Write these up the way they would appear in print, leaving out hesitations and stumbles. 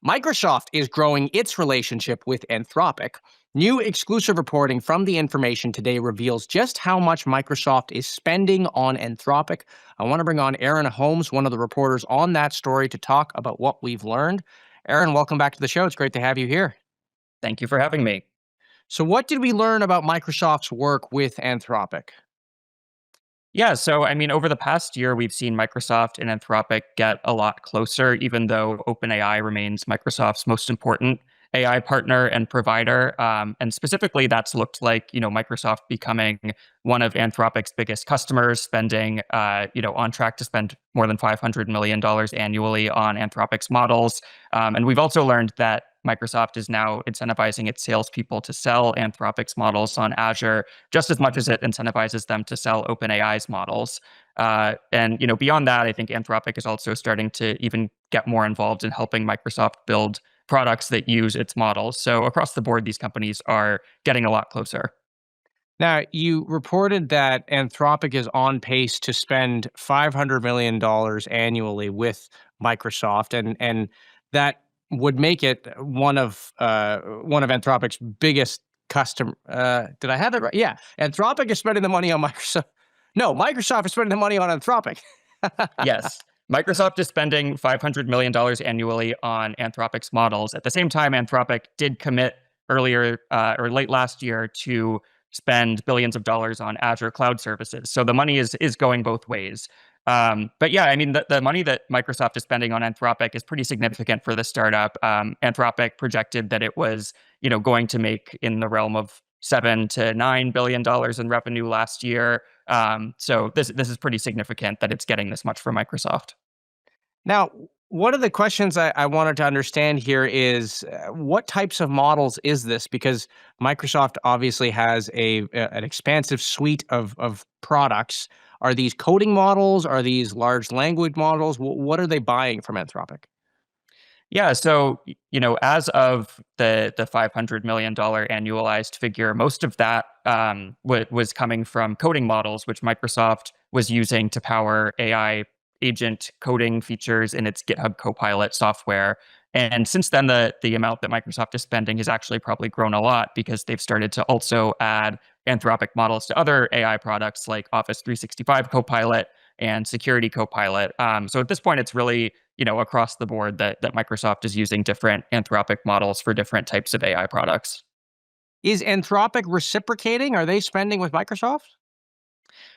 Microsoft is growing its relationship with Anthropic. New exclusive reporting from The Information today reveals just how much Microsoft is spending on Anthropic. I want to bring on Aaron Holmes, one of the reporters on that story, to talk about what we've learned. Aaron, welcome back to the show. It's great to have you here. Thank you for having me. So, what did we learn about Microsoft's work with Anthropic? Yeah, so I mean, over the past year, we've seen Microsoft and Anthropic get a lot closer, even though OpenAI remains Microsoft's most important AI partner and provider. And specifically, that's looked like Microsoft becoming one of Anthropic's biggest customers, spending on track to spend more than $500 million annually on Anthropic's models. And we've also learned that Microsoft is now incentivizing its salespeople to sell Anthropic's models on Azure just as much as it incentivizes them to sell OpenAI's models. And beyond that, I think Anthropic is also starting to even get more involved in helping Microsoft build products that use its models. So across the board, these companies are getting a lot closer. Now, you reported that Anthropic is on pace to spend $500 million annually with Microsoft, and that would make it one of Anthropic's biggest customer. Did I have that right? Yeah, Anthropic is spending the money on Microsoft. No, Microsoft is spending the money on Anthropic. Yes. Microsoft is spending $500 million annually on Anthropic's models. At the same time, Anthropic did commit earlier or late last year to spend billions of dollars on Azure cloud services. So the money is going both ways. But yeah, I mean, the money that Microsoft is spending on Anthropic is pretty significant for the startup. Anthropic projected that it was, going to make in the realm of $7 to $9 billion in revenue last year. So this is pretty significant that it's getting this much from Microsoft. Now, one of the questions I wanted to understand here is what types of models is this? Because Microsoft obviously has an expansive suite of products. Are these coding models? Are these large language models? What are they buying from Anthropic? Yeah, so as of the $500 million annualized figure, most of that was coming from coding models, which Microsoft was using to power AI agent coding features in its GitHub Copilot software. And since then, the amount that Microsoft is spending has actually probably grown a lot because they've started to also add Anthropic models to other AI products like Office 365 Copilot and Security Copilot. So at this point, it's really across the board that Microsoft is using different Anthropic models for different types of AI products. Is Anthropic reciprocating? Are they spending with Microsoft?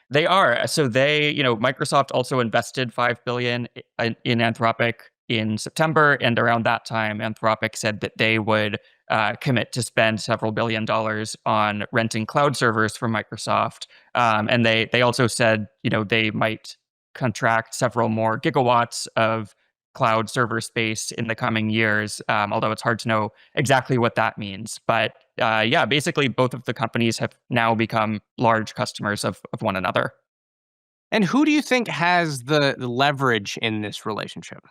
They are. So Microsoft also invested $5 billion in Anthropic in September, and around that time, Anthropic said that they would commit to spend several $1 billion on renting cloud servers from Microsoft. And they also said they might contract several more gigawatts of cloud server space in the coming years, although it's hard to know exactly what that means. But yeah, basically, both of the companies have now become large customers of one another. And who do you think has the leverage in this relationship?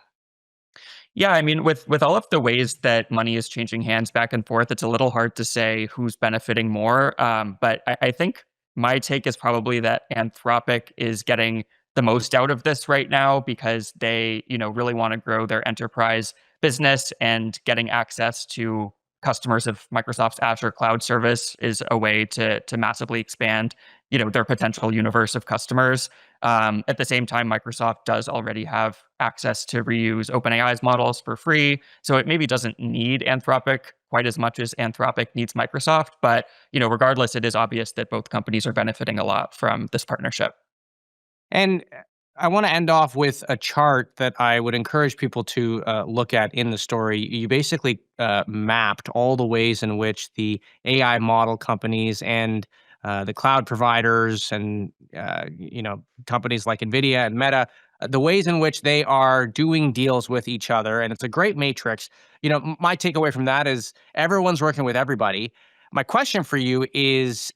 Yeah, I mean, with all of the ways that money is changing hands back and forth, it's a little hard to say who's benefiting more. But I think my take is probably that Anthropic is getting the most out of this right now because they, really want to grow their enterprise business, and getting access to customers of Microsoft's Azure cloud service is a way to massively expand, their potential universe of customers. At the same time, Microsoft does already have access to reuse OpenAI's models for free, so it maybe doesn't need Anthropic quite as much as Anthropic needs Microsoft. But regardless, it is obvious that both companies are benefiting a lot from this partnership. And I want to end off with a chart that I would encourage people to look at in the story. You basically mapped all the ways in which the AI model companies and the cloud providers and companies like NVIDIA and Meta, the ways in which they are doing deals with each other, and it's a great matrix. My takeaway from that is everyone's working with everybody. My question for you is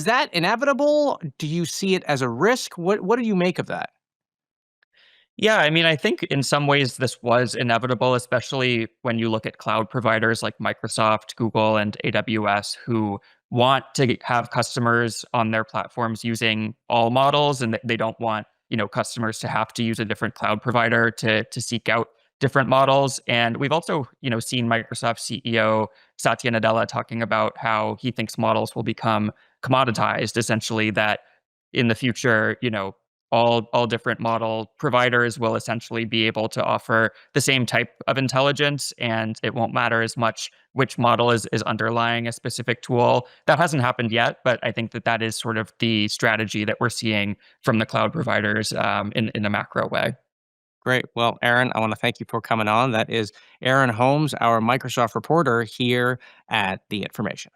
that inevitable? Do you see it as a risk? What do you make of that? Yeah, I mean, I think in some ways this was inevitable, especially when you look at cloud providers like Microsoft, Google, and AWS, who want to have customers on their platforms using all models, and they don't want customers to have to use a different cloud provider to seek out different models. And we've also, seen Microsoft CEO Satya Nadella talking about how he thinks models will become commoditized, essentially, that in the future, all different model providers will essentially be able to offer the same type of intelligence, and it won't matter as much which model is underlying a specific tool. That hasn't happened yet, but I think that is sort of the strategy that we're seeing from the cloud providers in a macro way. Great. Well, Aaron, I want to thank you for coming on. That is Aaron Holmes, our Microsoft reporter here at The Information.